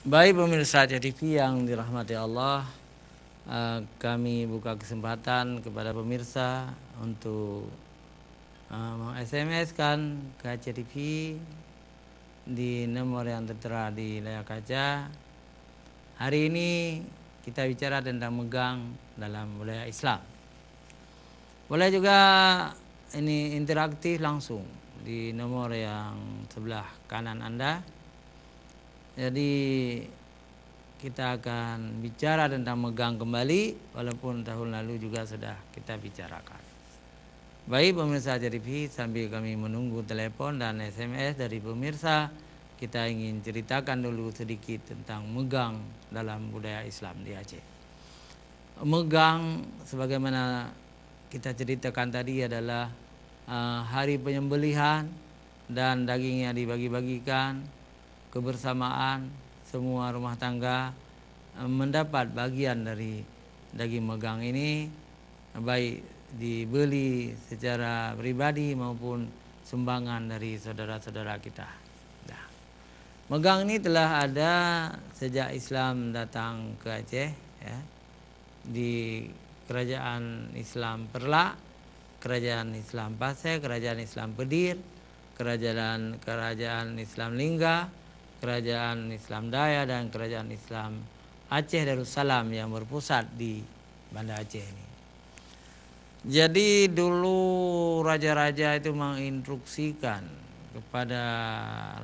Baik pemirsa TV yang dirahmati Allah, kami buka kesempatan kepada pemirsa untuk meng-SMS-kan ke TV di nomor yang tertera di layar kaca. Hari ini kita bicara tentang megang dalam budaya Islam. Boleh juga ini interaktif langsung di nomor yang sebelah kanan Anda. Jadi kita akan bicara tentang megang kembali, walaupun tahun lalu juga sudah kita bicarakan. Baik pemirsa TV, sambil kami menunggu telepon dan SMS dari pemirsa, kita ingin ceritakan dulu sedikit tentang megang dalam budaya Islam di Aceh. Megang sebagaimana kita ceritakan tadi adalah hari penyembelihan dan dagingnya dibagi-bagikan, kebersamaan semua rumah tangga mendapat bagian dari daging megang ini, baik dibeli secara pribadi maupun sumbangan dari saudara-saudara kita. Nah, megang ini telah ada sejak Islam datang ke Aceh, ya, di Kerajaan Islam Perlak, Kerajaan Islam Paseh, Kerajaan Islam Pedir, Kerajaan Islam Lingga, Kerajaan Islam Daya, dan Kerajaan Islam Aceh Darussalam yang berpusat di Banda Aceh ini. Jadi dulu raja-raja itu menginstruksikan kepada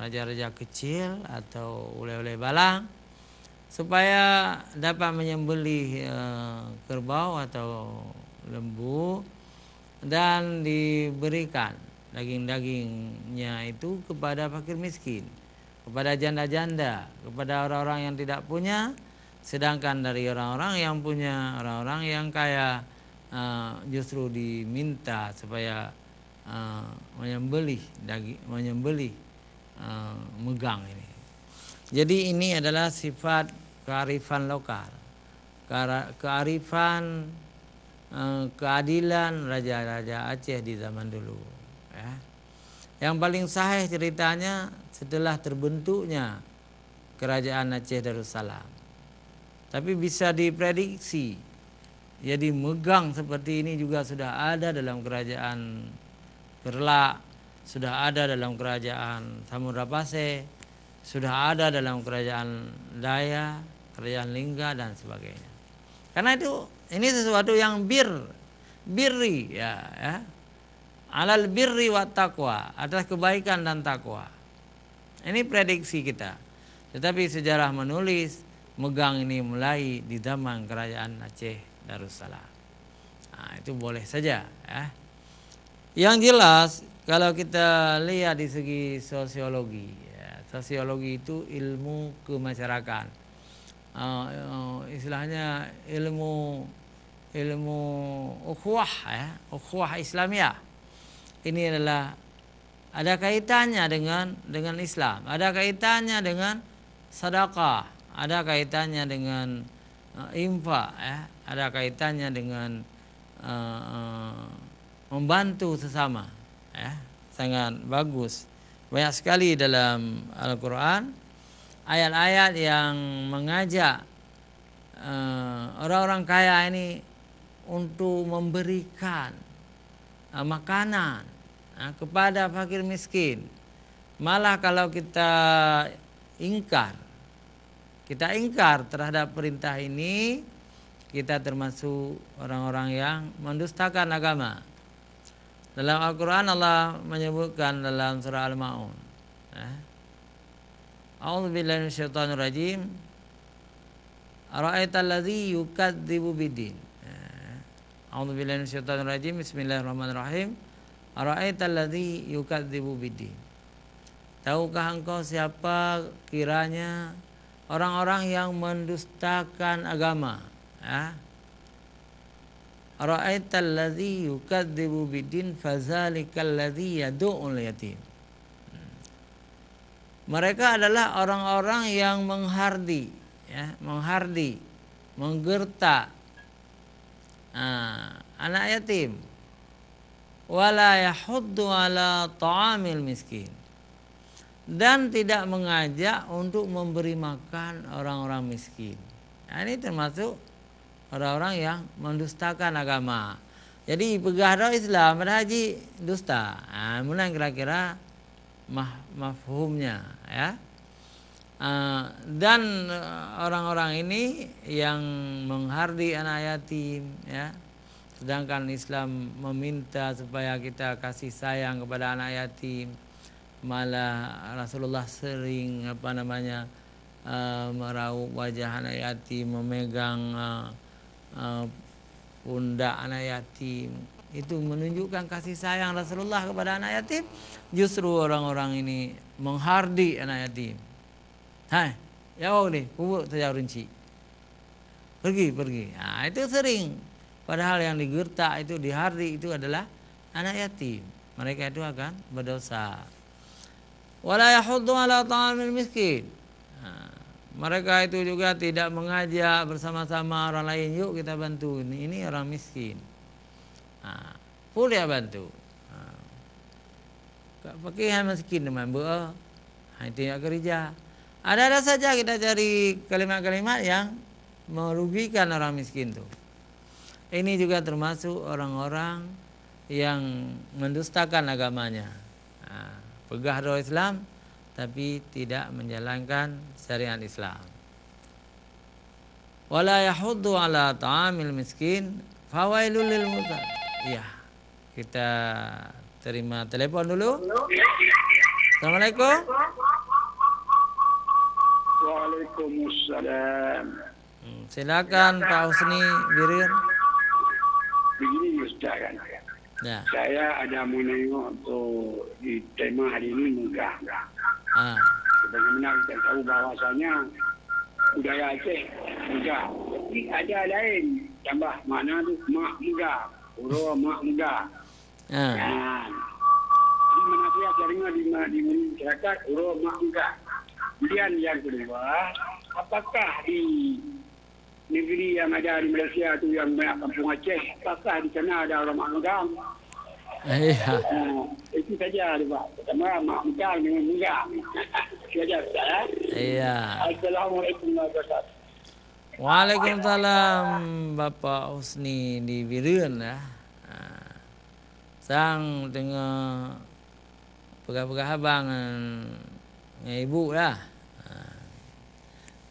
raja-raja kecil atau ule-ule balang supaya dapat menyembelih kerbau atau lembu dan diberikan daging-dagingnya itu kepada fakir miskin, kepada janda-janda, kepada orang-orang yang tidak punya. Sedangkan dari orang-orang yang punya, orang-orang yang kaya, justru diminta supaya menyembelih megang ini. Jadi ini adalah sifat kearifan lokal, kearifan keadilan raja-raja Aceh di zaman dulu, ya. Yang paling sahih ceritanya setelah terbentuknya Kerajaan Aceh Darussalam. Tapi bisa diprediksi, jadi megang seperti ini juga sudah ada dalam Kerajaan Perlak, sudah ada dalam Kerajaan Samudra Paseh, sudah ada dalam Kerajaan Daya, Kerajaan Lingga, dan sebagainya. Karena itu ini sesuatu yang birri, ya. Alal birri wa taqwa, atas kebaikan dan takwa. Ini prediksi kita. Tetapi sejarah menulis megang ini mulai di zaman Kerajaan Aceh Darussalam. Nah, itu boleh saja, ya. Yang jelas kalau kita lihat di segi sosiologi, ya, sosiologi itu ilmu kemasyarakatan. Istilahnya ilmu ukhuwah, ya, ukhuwah Islamiyah. Ini adalah ada kaitannya dengan Islam, ada kaitannya dengan sedekah, ada kaitannya dengan infak, ya, ada kaitannya dengan membantu sesama, ya. Sangat bagus. Banyak sekali dalam Al-Quran ayat-ayat yang mengajak orang-orang kaya ini untuk memberikan makanan kepada fakir miskin. Malah kalau kita ingkar terhadap perintah ini, kita termasuk orang-orang yang mendustakan agama. Dalam Al-Quran Allah menyebutkan dalam surah Al-Ma'un, A'udzubillahi minasyaitonir rajim, ara'aital ladzi yukadzibu biddin. A'udzubillahi minasyaitonir rajim, bismillahirrahmanirrahim. Ara'aital ladzi yukadzibu biddin. Tahukah engkau siapa kiranya orang-orang yang mendustakan agama, ya? Ara'aital ladzi yukadzibu biddin fazalikal ladzi yad'ul yatim. Mereka adalah orang-orang yang menghardi, ya, menggertak anak yatim, wala yahuddu ala ta'amil miskin, dan tidak mengajak untuk memberi makan orang-orang miskin. Nah, ini termasuk orang-orang yang mendustakan agama. Jadi pegadah Islam pada haji dusta. Nah, mulai kira-kira mafhumnya ya. Dan orang-orang ini yang menghardi anak yatim ya. Sedangkan Islam meminta supaya kita kasih sayang kepada anak yatim. Malah Rasulullah sering meraup wajah anak yatim, memegang pundak anak yatim. Itu menunjukkan kasih sayang Rasulullah kepada anak yatim. Justru orang-orang ini menghardi anak yatim. Hai, jauh nih, pupuk saja rinci. Pergi. Nah, itu sering. Padahal yang digertak itu, dihardi itu adalah anak yatim. Mereka itu akan berdosa. Wala yahuddu ala ta'amil miskin. Mereka itu juga tidak mengajak bersama-sama orang lain, yuk kita bantu ini orang miskin. Pun dia bantu. Pakai yang miskin teman buah. Itu tidak kerja. Ada saja kita cari kalimat-kalimat yang merugikan orang miskin itu. Ini juga termasuk orang-orang yang mendustakan agamanya. Pegah doa Islam tapi tidak menjalankan syariat Islam. Wala yahuddu ala ta'amil miskin fawailul lil musallin. Iya. Kita terima telepon dulu. Assalamualaikum. Waalaikumsalam. Silakan Pak Husni Birir. Begini Ustaz kan. Ya. Saya ada mau nengok untuk di tema hari ini megah. Bagaimana kita tahu bahwasanya budaya Aceh megah. Tapi ada lain tambah mana tu mak megah, huruf mak megah. Di mana saya sering di masyarakat huruf mak megah. Kemudian yang kedua, apakah di negeri yang ada di Malaysia tu yang banyak kampung Aceh, apakah di sana ada orang mak megah? Iya. Itu saja Pak. Pertama mak megah dengan megah. Saja Ustaz. Iya. Assalamualaikum warahmatullahi wabarakatuh. Waalaikumsalam Bapak Husni di Biren ya. Sang dengan pegah-pegah abang dengan ibu lah.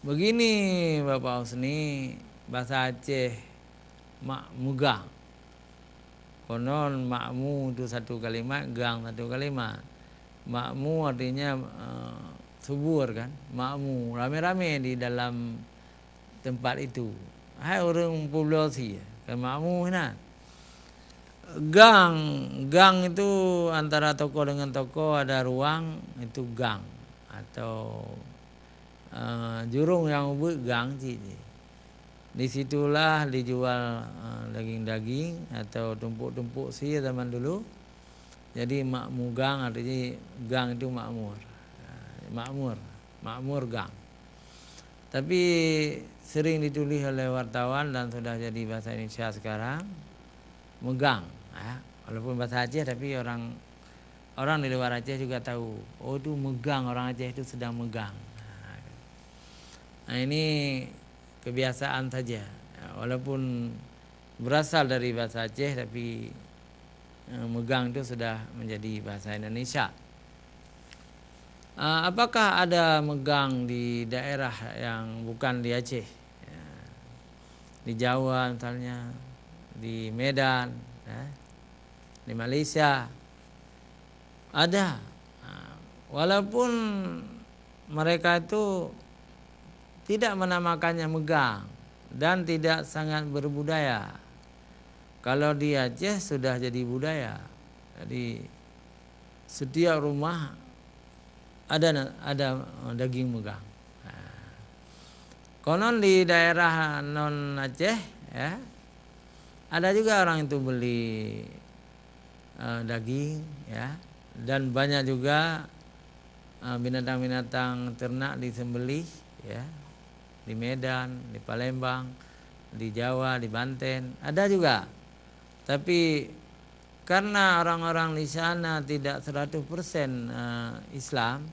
Begini Bapak Husni, bahasa Aceh mak mugang. Konon makmu itu satu kalimat, gang satu kalimat. Makmu artinya subur kan, makmu rame-rame di dalam tempat itu. Hai orang populasi kan makmu kan. Gang itu antara toko dengan toko ada ruang, itu gang atau jurung yang ubud gang sih. Disitulah dijual daging-daging atau tumpuk-tumpuk sih zaman dulu. Jadi makmur gang artinya gang itu makmur. Makmur gang. Tapi sering ditulis oleh wartawan dan sudah jadi bahasa Indonesia sekarang megang. Walaupun bahasa Aceh tapi orang di luar Aceh juga tahu. Oh itu megang, orang Aceh itu sedang megang. Nah ini kebiasaan saja, walaupun berasal dari bahasa Aceh tapi megang itu sudah menjadi bahasa Indonesia. Apakah ada megang di daerah yang bukan di Aceh, di Jawa misalnya, di Medan, di Malaysia? Ada, walaupun mereka itu tidak menamakannya megang dan tidak sangat berbudaya. Kalau di Aceh sudah jadi budaya. Jadi setiap rumah ada daging megang. Konon di daerah non Aceh ya, ada juga orang itu beli daging ya, dan banyak juga binatang-binatang ternak disembelih ya. Di Medan, di Palembang, di Jawa, di Banten, ada juga. Tapi karena orang-orang di sana tidak 100% Islam,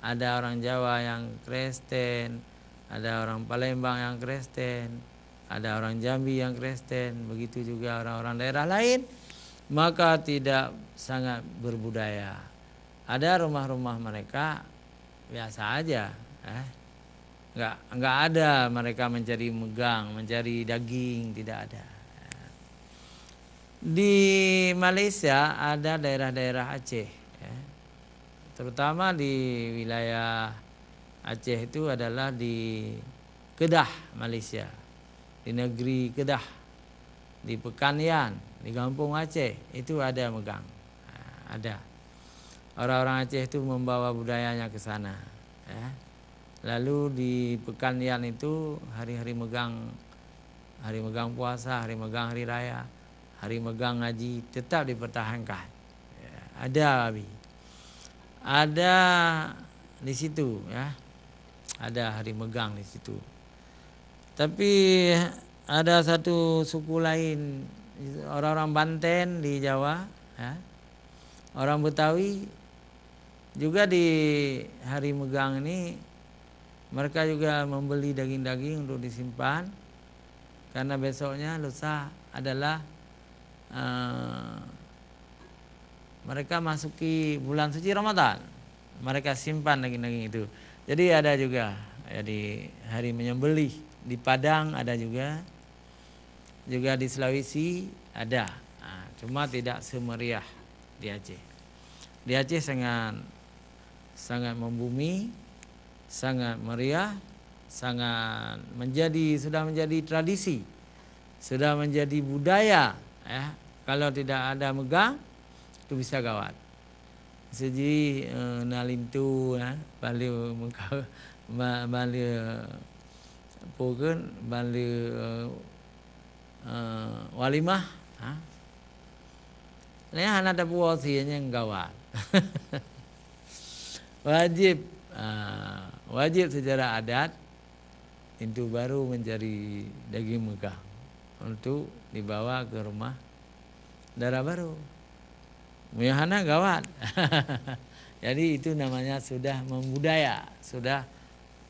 ada orang Jawa yang Kristen, ada orang Palembang yang Kristen, ada orang Jambi yang Kristen, begitu juga orang-orang daerah lain, maka tidak sangat berbudaya. Ada rumah-rumah mereka biasa aja, nggak ada mereka mencari megang, mencari daging, tidak ada. Di Malaysia ada daerah-daerah Aceh, terutama di wilayah Aceh itu adalah di Kedah, Malaysia, di negeri Kedah, di Pekanian, di Kampung Aceh itu ada megang, ada. Orang-orang Aceh itu membawa budayanya ke sana. Lalu di Pekanian itu hari-hari megang puasa, hari megang hari raya, hari megang ngaji tetap dipertahankan. Ada ada di situ, ada hari megang di situ. Tapi ada satu suku lain, orang-orang Banten di Jawa, orang Betawi juga di hari megang ini mereka juga membeli daging-daging untuk disimpan, karena besoknya lusa adalah mereka masuki bulan suci Ramadan, mereka simpan daging-daging itu. Jadi ada juga di hari menyembelih di Padang, ada juga di Sulawesi ada, cuma tidak semeriah di Aceh. Di Aceh sangat membumi, sangat meriah, sudah menjadi tradisi, sudah menjadi budaya. Kalau tidak ada megang itu bisa gawat. Seji nalintu balik muka balik poken balik walimah. Ini anak ada puasinya gawat. Wajib secara adat itu baru mencari daging megang untuk dibawa ke rumah darah baru. Muyahana gawat. Jadi itu namanya sudah membudaya, sudah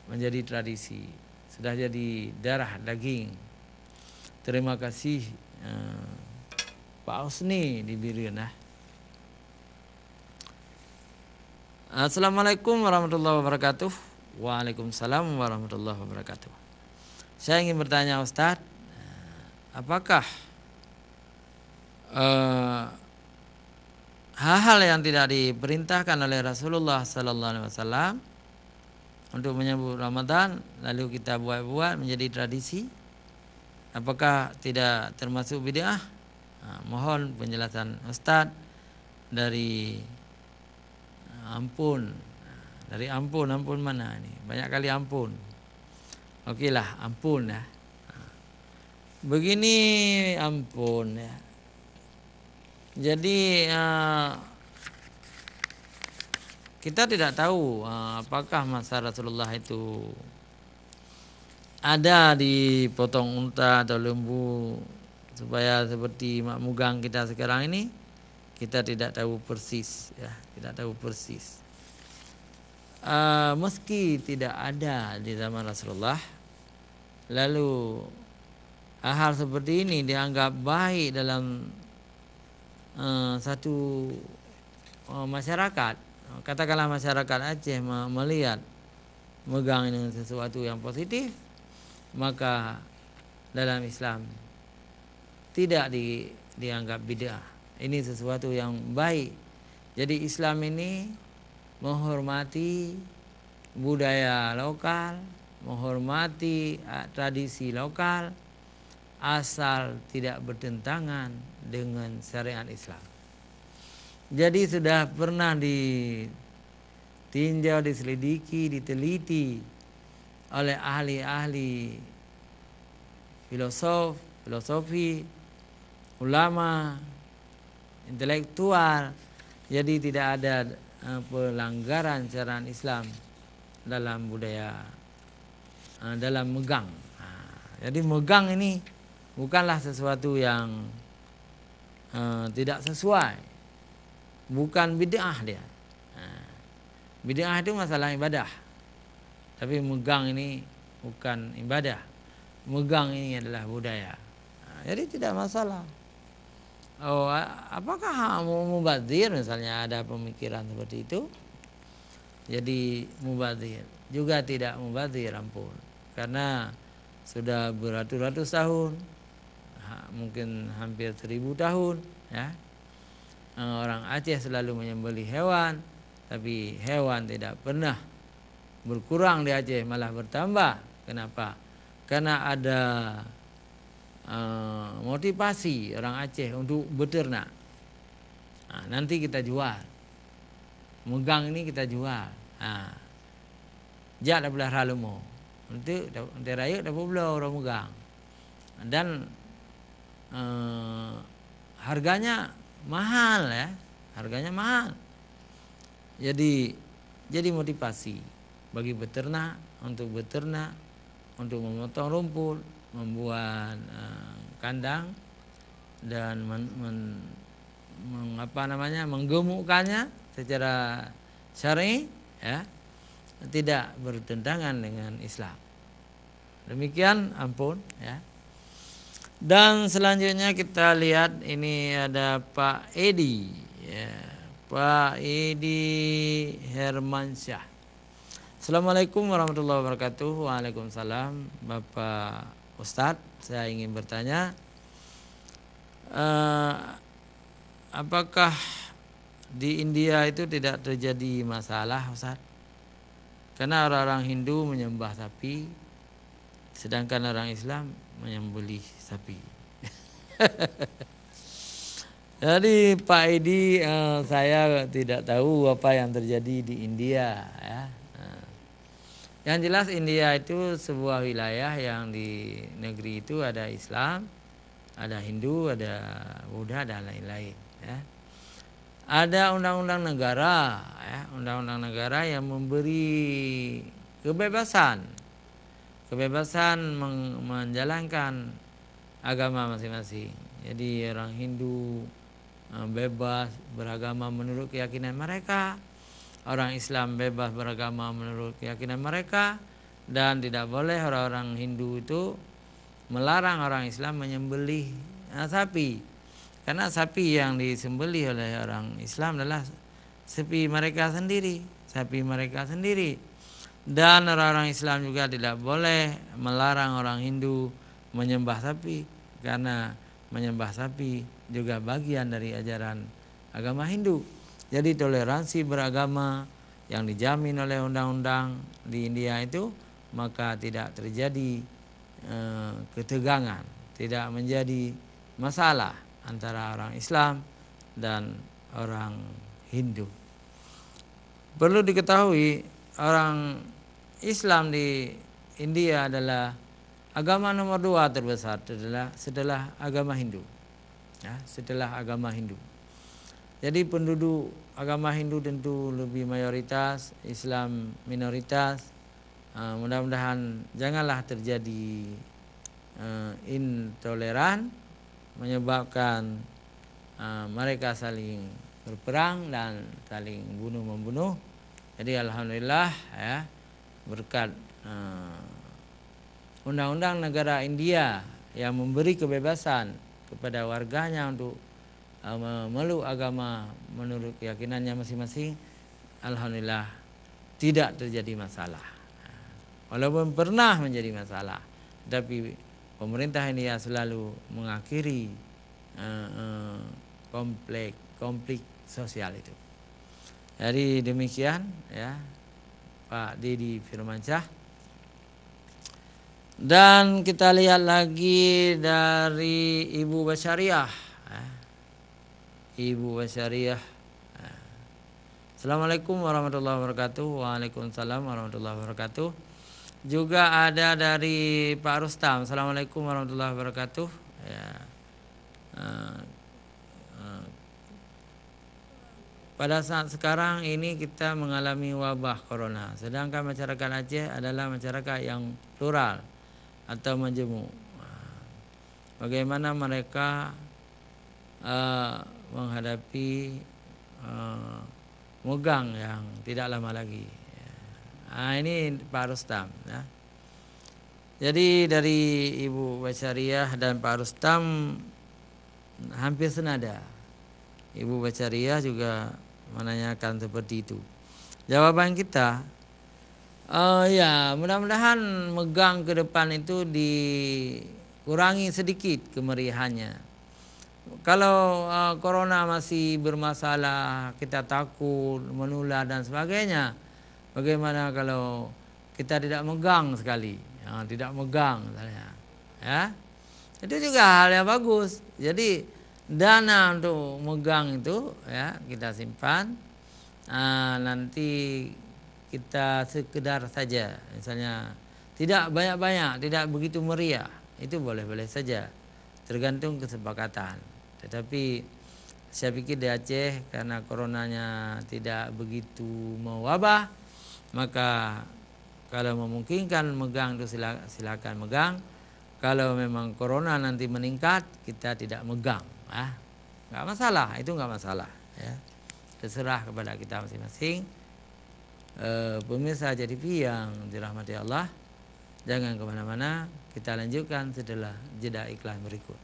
menjadi tradisi, sudah jadi darah daging. Terima kasih Pak Husni di Birin. Assalamualaikum warahmatullahi wabarakatuh. Waalaikumsalam warahmatullahi wabarakatuh. Saya ingin bertanya Ustadz, apakah hal-hal yang tidak diperintahkan oleh Rasulullah Sallallahu Alaihi Wasallam untuk menyambut Ramadan lalu kita buat menjadi tradisi, apakah tidak termasuk bid'ah? Mohon penjelasan Ustadz dari ampun. Dari ampun mana ini? Banyak kali ampun. Okelah, ampun ya. Begini ampun ya. Jadi kita tidak tahu apakah masa Rasulullah itu ada dipotong unta atau lembu supaya seperti mak mugang kita sekarang ini. Kita tidak tahu persis ya, tidak tahu persis. Meski tidak ada di zaman Rasulullah, lalu hal-hal seperti ini dianggap baik dalam satu masyarakat. Katakanlah masyarakat Aceh melihat megang ini sesuatu yang positif, maka dalam Islam tidak dianggap bid'ah. Ini sesuatu yang baik. Jadi Islam ini menghormati budaya lokal, menghormati tradisi lokal, asal tidak bertentangan dengan syariat Islam. Jadi sudah pernah ditinjau, diselidiki, diteliti oleh ahli-ahli filosofi, ulama, intelektual. Jadi tidak ada pelanggaran syariat Islam dalam budaya, dalam megang. Jadi megang ini bukanlah sesuatu yang tidak sesuai, bukan bid'ah dia. Bid'ah itu masalah ibadah. Tapi megang ini bukan ibadah. Megang ini adalah budaya. Jadi tidak masalah. Oh, apakah mubadzir misalnya ada pemikiran seperti itu? Jadi mubadzir juga tidak mubadzir, ampun. Karena sudah beratus-ratus tahun, mungkin hampir 1000 tahun, ya. Orang Aceh selalu menyembelih hewan, tapi hewan tidak pernah berkurang di Aceh, malah bertambah. Kenapa? Karena ada motivasi orang Aceh untuk beternak. Nah, nanti kita jual, megang ini kita jual. Jak dah belah ralumo, nanti raya dah belah orang megang, dan harganya mahal, ya, harganya mahal. Jadi motivasi bagi beternak untuk beternak, untuk memotong rumput, membuat kandang dan menggemukkannya secara syar'i, ya, tidak bertentangan dengan Islam. Demikian, ampun, ya. Dan selanjutnya kita lihat ini ada Pak Edi, ya, Pak Edi Hermansyah. Assalamualaikum warahmatullahi wabarakatuh. Waalaikumsalam. Bapak Ustadz, saya ingin bertanya, apakah di India itu tidak terjadi masalah, Ustadz? Karena orang-orang Hindu menyembah sapi, sedangkan orang Islam menyembelih sapi. Jadi Pak Edi, saya tidak tahu apa yang terjadi di India, ya. Yang jelas India itu sebuah wilayah yang di negeri itu ada Islam, ada Hindu, ada Buddha dan lain-lain, ya. Ada undang-undang negara, ya, undang-undang negara yang memberi kebebasan menjalankan agama masing-masing. Jadi orang Hindu bebas beragama menurut keyakinan mereka, orang Islam bebas beragama menurut keyakinan mereka, dan tidak boleh orang-orang Hindu itu melarang orang Islam menyembelih sapi, karena sapi yang disembelih oleh orang Islam adalah sapi mereka sendiri, dan orang-orang Islam juga tidak boleh melarang orang Hindu menyembah sapi, karena menyembah sapi juga bagian dari ajaran agama Hindu. Jadi toleransi beragama yang dijamin oleh undang-undang di India itu, maka tidak terjadi ketegangan, tidak menjadi masalah antara orang Islam dan orang Hindu. Perlu diketahui, orang Islam di India adalah agama nomor 2 terbesar setelah agama Hindu, ya, setelah agama Hindu. Jadi penduduk agama Hindu tentu lebih mayoritas, Islam minoritas. Mudah-mudahan janganlah terjadi intoleran menyebabkan mereka saling berperang dan saling bunuh-membunuh. Jadi alhamdulillah, ya, berkat undang-undang negara India yang memberi kebebasan kepada warganya untuk memeluk agama menurut keyakinannya masing-masing, alhamdulillah tidak terjadi masalah. Walaupun pernah menjadi masalah, tapi pemerintah India selalu mengakhiri konflik sosial itu. Jadi demikian, ya, Pak Dedi Firmansyah. Dan kita lihat lagi dari Ibu Basyariah, Ibu Basyariah. Assalamualaikum warahmatullahi wabarakatuh. Waalaikumsalam warahmatullahi wabarakatuh. Juga ada dari Pak Rustam. Assalamualaikum warahmatullahi wabarakatuh. Ya. Pada saat sekarang ini kita mengalami wabah corona, sedangkan masyarakat Aceh adalah masyarakat yang plural atau majemuk. Bagaimana mereka menghadapi megang yang tidak lama lagi. Nah, ini Pak Rustam. Ya. Jadi dari Ibu Basyariah dan Pak Rustam hampir senada. Ibu Basyariah juga menanyakan seperti itu. Jawaban kita, ya mudah-mudahan megang ke depan itu dikurangi sedikit kemeriahannya. Kalau corona masih bermasalah, kita takut menular dan sebagainya, bagaimana kalau kita tidak megang sekali, tidak megang misalnya, ya itu juga hal yang bagus. Jadi dana untuk megang itu ya kita simpan, nanti kita sekedar saja, misalnya tidak banyak-banyak, tidak begitu meriah, itu boleh-boleh saja, tergantung kesepakatan. Tetapi saya pikir di Aceh karena coronanya tidak begitu mewabah, maka kalau memungkinkan megang itu silakan megang. Kalau memang corona nanti meningkat, kita tidak megang, nggak masalah, itu nggak masalah, ya. Terserah kepada kita masing-masing. Pemirsa JTV yang dirahmati Allah, jangan kemana-mana, kita lanjutkan setelah jeda iklan berikut.